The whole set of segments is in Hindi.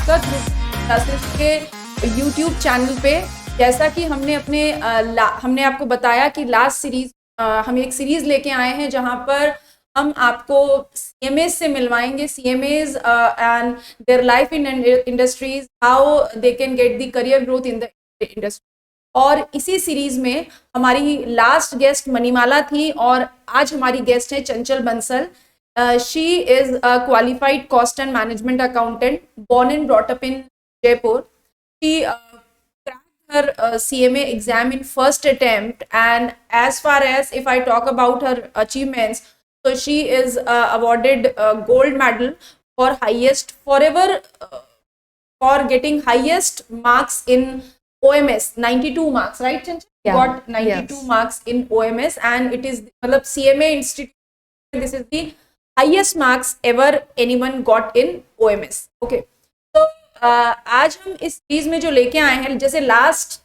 आपका ध्रुव क्लासेस के यूट्यूब चैनल पे। जैसा कि हमने आपको बताया कि लास्ट सीरीज हम एक सीरीज लेके आए हैं जहां पर हम आपको सीएमएज से मिलवाएंगे, CMAs and their life in industries, how they can get the career growth in the industry. और इसी सीरीज में हमारी लास्ट गेस्ट मणिमाला थी और आज हमारी गेस्ट है चंचल Bansal. She is a qualified cost and management accountant, born and brought up in Jaipur. She cracked her CMA exam in first attempt, and as far as if I talk about her achievements, so she is awarded a gold medal for highest forever for getting highest marks in OMS, 92 marks, right, Chanchal? Yeah. Got 92 marks in OMS, and it is मतलब CMA Institute. This is the highest marks ever anyone got in OMS. Okay, तो आज हम इस सीरीज में जो लेके आए हैं, जैसे लास्ट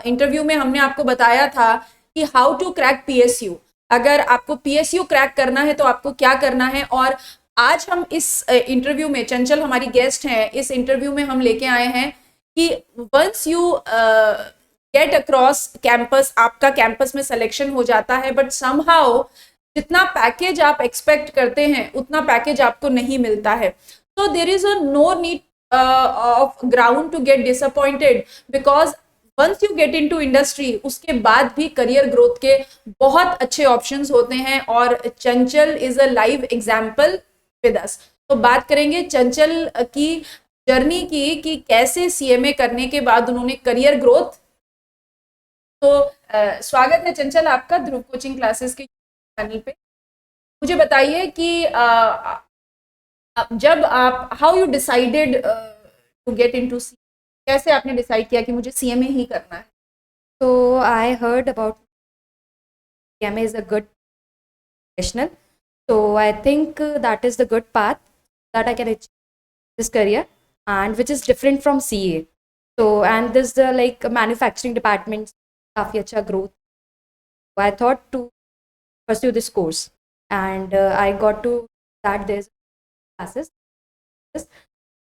इंटरव्यू में हमने आपको बताया था कि हाउ टू क्रैक PSU। अगर आपको PSU क्रैक करना है तो आपको क्या करना है, और आज हम इस इंटरव्यू में, चंचल हमारी गेस्ट हैं, इस इंटरव्यू में हम लेके आए हैं कि once you get across campus, आपका कैंपस में सिलेक्शन हो जाता है, बट समहाउ जितना पैकेज आप एक्सपेक्ट करते हैं उतना पैकेज आपको नहीं मिलता है। तो there is a no need of ground to get disappointed, because once you get into industry उसके बाद भी करियर ग्रोथ के बहुत अच्छे ऑप्शंस होते हैं, और चंचल is a live example with us. तो बात करेंगे चंचल की जर्नी की कि कैसे CMA करने के बाद उन्होंने करियर ग्रोथ। तो स्वागत है चंचल आपका ध्रुव कोचिंग क्लासेस के चैनल पे। मुझे बताइए कि जब आप how you decided to get into CMA, कैसे आपने डिसाइड किया कि मुझे CMA ही करना है? So I heard about CMA is a good professional. So I think that is the good path that I can achieve this career, and which is different from CA. So and this the like manufacturing department काफी अच्छा growth. So I thought to pursue this course, and I got to that there's classes.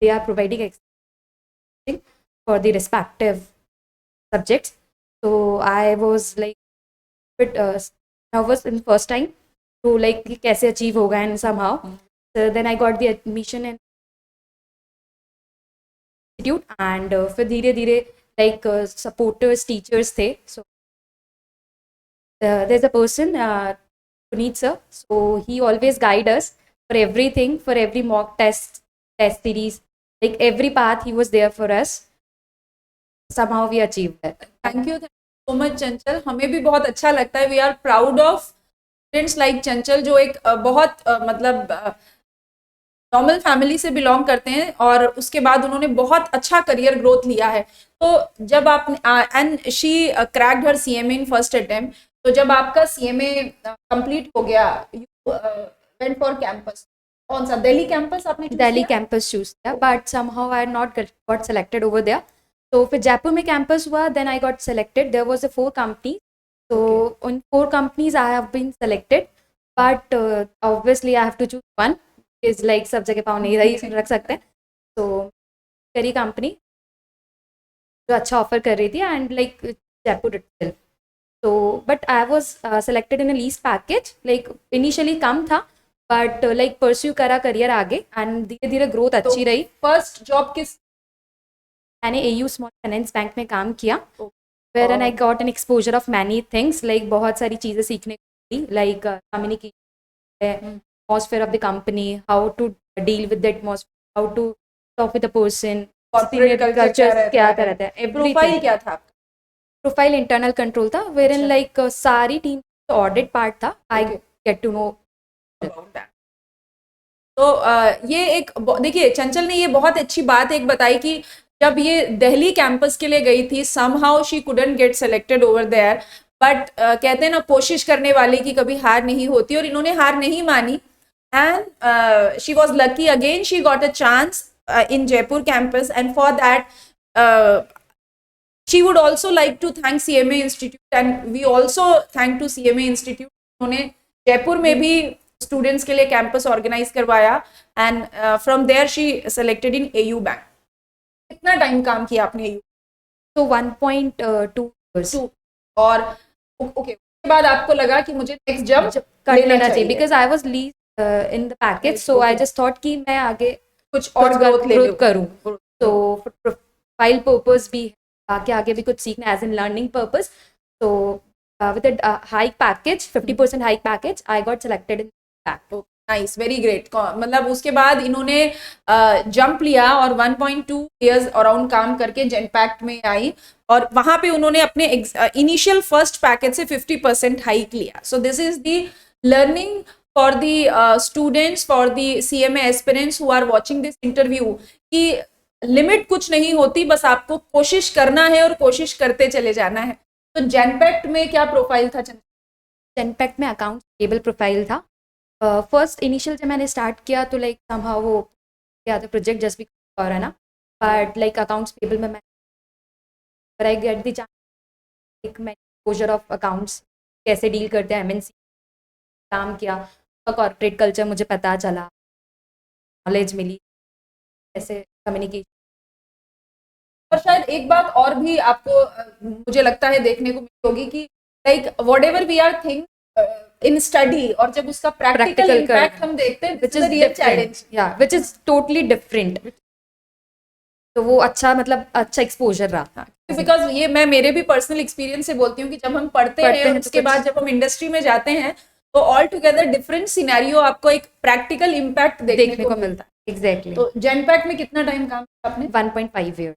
They are providing exam for the respective subjects. So I was like bit nervous in first time to like कि कैसे achieve होगा, and somehow so then I got the admission in institute, and फिर धीरे धीरे like supporters teachers थे. So there's a person Puneet sir, so he always guide us for everything, for every mock test series, like every path he was there for us. Somehow we achieved that. Thank you so much Chanchal, हमें भी बहुत अच्छा लगता है। We are proud of students like Chanchal जो एक बहुत मतलब नॉर्मल फैमिली से बिलोंग करते हैं और उसके बाद उन्होंने बहुत अच्छा करियर ग्रोथ लिया है। तो जब आप and she cracked her CMA in first attempt, तो जब आपका CMA कंप्लीट हो गया, यू वेंट फॉर कैंपस। कौन सा, दिल्ली कैंपस आपने choose Delhi किया? campus choose किया, but somehow I had not got selected over there. So फिर जयपुर में campus हुआ, then I got selected. There was a 4 companies. So on 4 companies I have been selected, but obviously I have to choose one. Is like सब जगह पाँव नहीं रख सकते. So करी company जो अच्छा ऑफर कर रही थी, and like Jaipur itself. So but I was selected in a lease package. Like initially कम था, बट लाइक परस्यू करा करियर आगे, एंड धीरे धीरे ग्रोथ अच्छी रही. फर्स्ट जॉब किस? मैंने AU स्मॉल फाइनेंस बैंक में काम किया, where and I got an exposure of many things, like बहुत सारी चीज़ें सीखने को मिली, like communication, atmosphere of the company, how to deal with the atmosphere, how to talk with the person, corporate culture क्या रहता है, प्रोफाइल क्या था? प्रोफाइल इंटरनल कंट्रोल था, वेयर इन लाइक सारी टीम ऑडिट पार्ट था. I get to know. तो ये एक देखिए चंचल ने ये बहुत अच्छी बात एक बताई कि जब ये दिल्ली कैंपस के लिए गई थी, somehow she couldn't get selected over there, but कहते हैं ना कोशिश करने वाले की कभी हार नहीं होती, और इन्होंने हार नहीं मानी, and she was lucky again, she got a chance in Jaipur campus, and for that she would also like to thank CMA Institute, and we also thank to CMA Institute. उन्होंने जयपुर में भी स्टूडेंट्स के लिए कैंपस ऑर्गेनाइज करवाया and from there she selected in AU bank. कितना टाइम काम किया आपने एयू? So 1.2 years. और ओके उसके बाद आपको लगा कि मुझे नेक्स्ट जंप कर लेना चाहिए because I was lead in the package, so I just thought कि मैं आगे कुछ और ग्रोथ करूँ. तो प्रोफाइल पर्पस भी आगे आगे भी कुछ सीखना एज इन लर्निंग पर्पस. तो with a high package 50% high package I got selected in pack. Nice, very great. मतलब उसके बाद इन्होंने जंप लिया और 1.2 इयर्स अराउंड काम करके जेनपैक्ट में आई और वहां पे उन्होंने अपने इनिशियल फर्स्ट पैकेज से 50% हाइक लिया. So this is the learning for the students, for the CMA aspirants who are watching this interview कि लिमिट कुछ नहीं होती, बस आपको कोशिश करना है और कोशिश करते चले जाना है. तो जेनपैक्ट में क्या प्रोफाइल था? जेनपैक्ट में अकाउंट टेबल प्रोफाइल था. फर्स्ट इनिशियल जब मैंने स्टार्ट किया तो लाइक समहाउ वो क्या था प्रोजेक्ट जस्ट भी और है ना, बट लाइक अकाउंट्स पेबल में मैं आई गेट दी चांस एक मैं एक्सपोजर ऑफ अकाउंट्स कैसे डील करते हैं एमएनसी काम किया, कॉर्पोरेट कल्चर मुझे पता चला, नॉलेज मिली, ऐसे कम्युनिकेशन. और शायद एक बात और भी आपको मुझे लगता है देखने को मिली होगी कि like whatever we are think in study और जब उसका प्रैक्टिकल इम्पैक्ट हम देखते हैं विच इज रियल चैलेंज, या विच इज टोटली डिफरेंट. तो वो अच्छा मतलब अच्छा एक्सपोजर रहा. बिकॉज ये मैं मेरे भी पर्सनल एक्सपीरियंस से बोलती हूँ कि जब हम पढ़ते हैं उसके बाद जब हम इंडस्ट्री में जाते हैं तो ऑल टुगेदर डिफरेंट सिनेरियो आपको एक प्रैक्टिकल इम्पैक्ट देखने को मिलता है. एग्जैक्टली. तो जेनपैक्ट में कितना टाइम काम किया आपने? 1.5 years.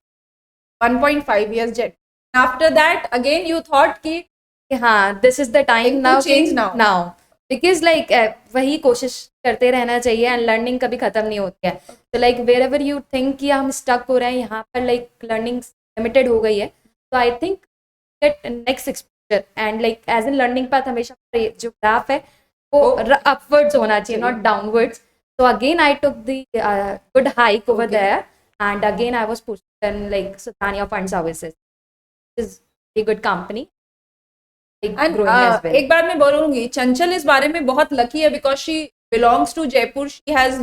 1.5 years जेन. After that again you thought कि हाँ this is the time now change now because like वही कोशिश करते रहना चाहिए एंड लर्निंग कभी खत्म नहीं होती है. तो like wherever you think कि हम स्टक हो रहे हैं यहाँ पर, लाइक लर्निंग लिमिटेड हो गई है, तो I think get next exposure and like as in learning path हमेशा जो ग्राफ है वो अपवर्ड्स होना चाहिए, not downwards. So again, I took the good hike over there, and again I was pushed in like Satania Fund Services. This is a good company. Like growing as well. एक बार मैं बोलूंगी चंचल इस बारे में बहुत लकी है because she belongs to Jaipur. She has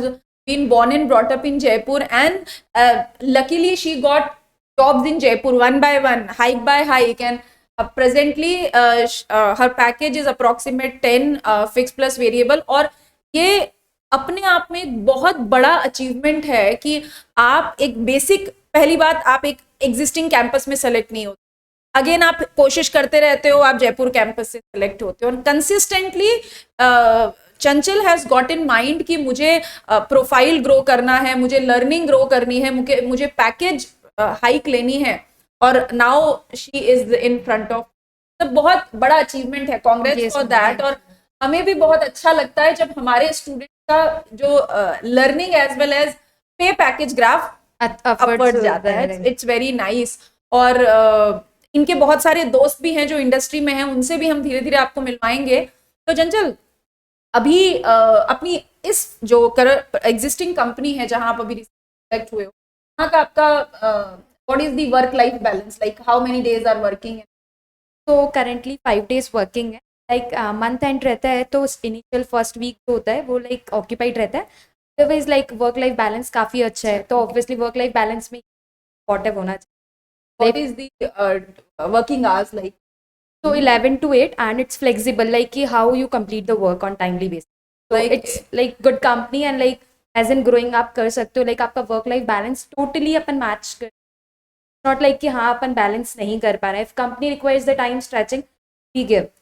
been born and brought up in Jaipur and luckily she got jobs in Jaipur one by one, hike by hike, and presently her package is approximate 10 fixed plus variable. और ये अपने आप में एक बहुत बड़ा अचीवमेंट है कि आप एक बेसिक, पहली बात आप एक एग्जिस्टिंग कैंपस में सेलेक्ट नहीं होते, अगेन आप कोशिश करते रहते हो, आप जयपुर कैंपस से सेलेक्ट होते हो और consistently Chanchal has got in mind कि मुझे प्रोफाइल ग्रो करना है, मुझे लर्निंग ग्रो करनी है, मुझे पैकेज हाइक लेनी है और now she is in front of. तो बहुत बड़ा अचीवमेंट है, कांग्रेस फॉर दैट. और हमें भी बहुत अच्छा लगता है जब हमारे स्टूडेंट का जो लर्निंग एज वेल एज पे पैकेज ग्राफ अपवर्ड जाता है. It's very nice. और इनके बहुत सारे दोस्त भी हैं जो इंडस्ट्री में हैं, उनसे भी हम धीरे धीरे आपको मिलवाएंगे. तो चंचल अभी अपनी इस जो एग्जिस्टिंग कंपनी है जहां आप अभी सिलेक्ट हुए हो, वहाँ का आपका what is the work life balance, like how many days are working? तो करेंटली 5 days वर्किंग है. लाइक मंथ एंड रहता है तो इनिशियल फर्स्ट वीक जो होता है वो लाइक ऑक्यूपाइड रहता है. Otherwise like work life balance काफ़ी अच्छा है, तो ऑब्वियसली वर्क लाइफ बैलेंस में सपोर्टिव होना चाहिए. What is the working hours like? So 11 to 8 and it's flexible, like how you complete the work on timely basis. So Like- it's like good company and like as in growing up कर सकते हो, like आपका work life balance totally अपन match कर, not like कि हाँ अपन balance नहीं कर पा रहे हैं. If company requires the time stretching, we give.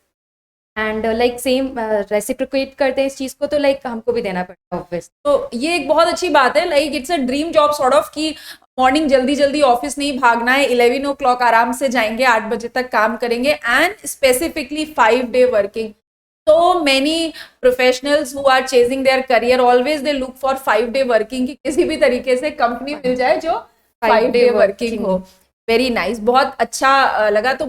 And like same reciprocate करते हैं इस चीज़ को, तो like हमको भी देना पड़ता है obviously. तो ये एक बहुत अच्छी बात है, like it's a dream job sort of कि मॉर्निंग जल्दी जल्दी ऑफिस नहीं भागना है, 11 o'clock आराम से जाएंगे, 8 बजे तक काम करेंगे and specifically 5 day working. So many professionals who are chasing their career always they look for 5 day working कि किसी भी तरीके से कंपनी मिल जाए जो 5 day वर्किंग हो. वेरी नाइस, बहुत अच्छा लगा. तो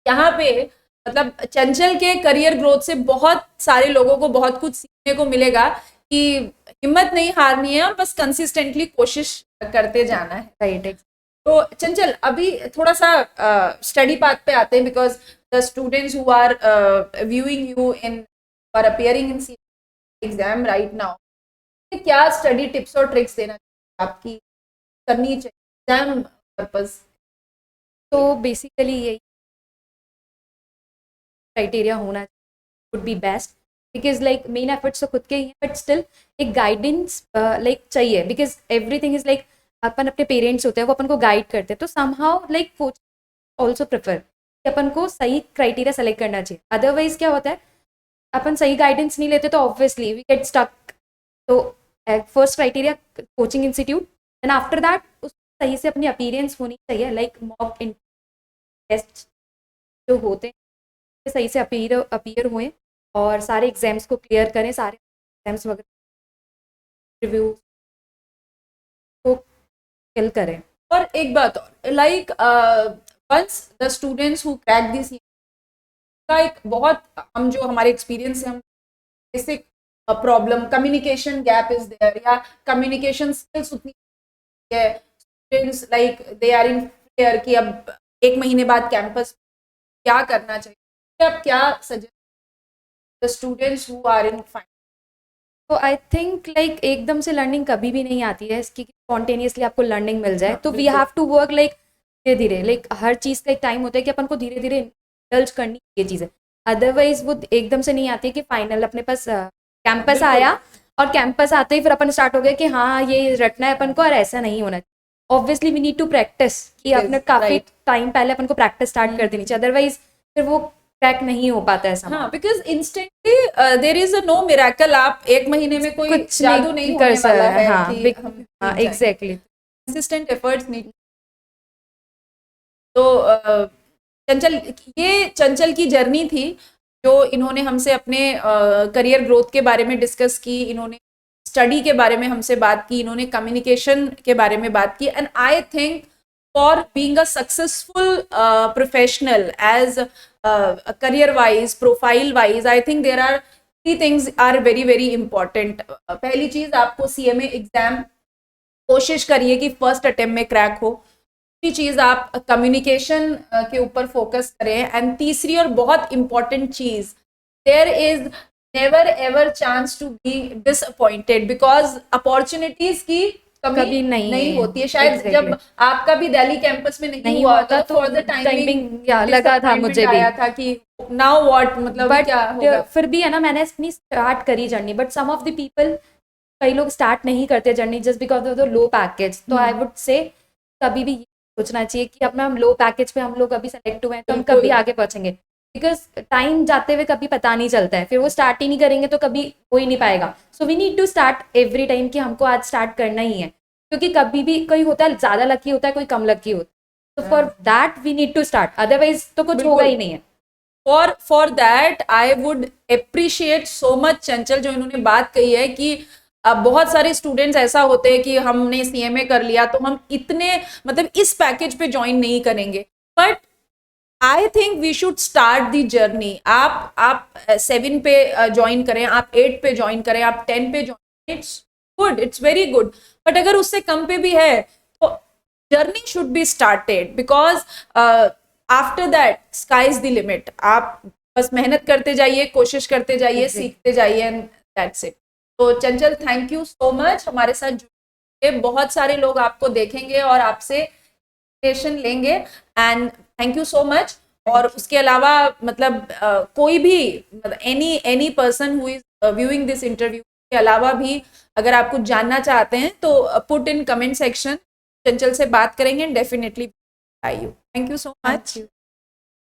यहाँ पे मतलब चंचल के करियर ग्रोथ से बहुत सारे लोगों को बहुत कुछ सीखने को मिलेगा कि हिम्मत नहीं हारनी है और बस कंसिस्टेंटली कोशिश करते जाना है. Right. तो चंचल अभी थोड़ा सा स्टडी पाथ पे आते हैं because the students who are viewing you in are appearing in exam right now, क्या स्टडी टिप्स और ट्रिक्स देना चाहिए आपकी करनी चाहिए एग्जाम पर्पस? तो बेसिकली यही क्राइटेरिया होना would be best, because like main efforts तो खुद के ही हैं, बट स्टिल एक गाइडेंस लाइक चाहिए, बिकॉज एवरीथिंग इज लाइक अपन अपने पेरेंट्स होते हैं वो अपन को गाइड करते हैं, तो somehow like coach also prefer कि अपन को सही क्राइटेरिया सेलेक्ट करना चाहिए। अदरवाइज क्या होता है, अपन सही गाइडेंस नहीं लेते तो ऑब्वियसली वी गेट स्टक। तो first criteria coaching institute, and after that उस सही से अपनी अपीयरेंस होनी चाहिए, लाइक मॉक टेस्ट जो होते हैं सही से अपीयर हुए और सारे एग्जाम्स को क्लियर करें, सारे एग्जाम्स वगैरह रिव्यू को फिल करें। और एक बात और, like once the students who crack this का एक बहुत, हम जो हमारे एक्सपीरियंस से हम basic problem communication gap is there, या कम्युनिकेशन स्किल्स उतनी है, students like they are in fear कि अब 1 महीने बाद कैंपस क्या करना चाहिए, आप क्या suggest the students who are in fine? तो आई थिंक लाइक एकदम से लर्निंग कभी भी नहीं आती है इसकी, स्पॉन्टेनियसली आपको लर्निंग मिल जाए, हाँ, तो वी बिल्कुल। हैव टू वर्क लाइक धीरे धीरे, लाइक हर चीज़ का एक टाइम होता है कि अपन को धीरे धीरे इंडल्ज करनी ये चीज़ें, अदरवाइज वो एकदम से नहीं आती कि फाइनल अपने पास कैंपस बिल्कुल। आया और कैंपस आते ही फिर अपन स्टार्ट हो गए कि हाँ ये रटना है अपन को, और ऐसा नहीं होना चाहिए। Obviously we need to practice, कि Yes, अपने काफ़ी right. टाइम पहले अपन को प्रैक्टिस स्टार्ट कर देनी चाहिए, अदरवाइज फिर वो क्रैक नहीं हो पाता है हाँ, सामान। Because instantly there is a no miracle, आप 1 महीने में कोई कुछ जादू नहीं कर होने वाला है हाँ, कि हम हाँ सीख जाएं। एग्जैक्टली। Consistent efforts need. तो चंचल, ये चंचल की जर्नी थी जो इन्होंने हमसे अपने करियर ग्रोथ के बारे में डिस्कस की, इन्होंने स्टडी के बारे में हमसे बात की, इन्होंने कम्युनिकेशन के बारे में बात की, and I think for being a successful professional as career wise, profile wise, I think there are 3 things are very very important. पहली चीज, आपको सीएमए एग्जाम कोशिश करिए कि फर्स्ट अटेम्प्ट में क्रैक हो। दूसरी चीज, आप कम्युनिकेशन के ऊपर फोकस करें, एंड तीसरी और बहुत इंपॉर्टेंट चीज, there is never ever chance to be disappointed, because opportunities की कमी कभी नहीं होती है। शायद exactly. जब आपका भी दिल्ली कैंपस में नहीं हुआ होता तो फॉर द टाइमिंग या लगा था मुझे भी, आया था कि नाउ व्हाट, मतलब बट क्या होगा। फिर भी है ना, मैंने अपनी स्टार्ट करी journey, but some of the people, कई लोग स्टार्ट नहीं करते journey just because of the low package. तो आई वुड से कभी भी सोचना चाहिए कि अपना हम लो पैकेज पे हम लोग अभी सेलेक्ट हुए हैं तो हम बिल्कुल। कभी आगे पहुंचेंगे, बिकॉज टाइम जाते हुए कभी पता नहीं चलता है, फिर वो स्टार्ट ही नहीं करेंगे तो कभी हो ही नहीं पाएगा। So we need to start every time कि हमको आज स्टार्ट करना ही है, क्योंकि कभी भी कोई होता है ज़्यादा लकी होता है, कोई कम लकी होता है, तो for that we need to start, otherwise तो कुछ होगा ही नहीं है। For that I would appreciate so much Chanchal, जो इन्होंने बात कही है कि अब बहुत सारे स्टूडेंट्स ऐसा होते हैं कि हमने सीएमए कर लिया तो हम इतने, मतलब इस पैकेज पे ज्वाइन नहीं करेंगे, but I think we should start the journey. आप 7 पे ज्वाइन करें, आप 8 पे ज्वाइन करें, आप 10 पे join, it's good, it's very good, but अगर उससे कम पे भी है तो journey should be started, because after that sky is the limit. आप बस मेहनत करते जाइए, कोशिश करते जाइए, सीखते जाइए, एंड दैट्स इट। तो चंचल, थैंक यू सो मच हमारे साथ जुड़े। बहुत सारे लोग आपको देखेंगे और आपसे इंस्पिरेशन लेंगे, and thank you so much. और उसके अलावा मतलब कोई भी, any person who is viewing this interview के अलावा भी अगर आप कुछ जानना चाहते हैं तो पुट इन कमेंट सेक्शन, चंचल से बात करेंगे, definitely I you. Thank you so much.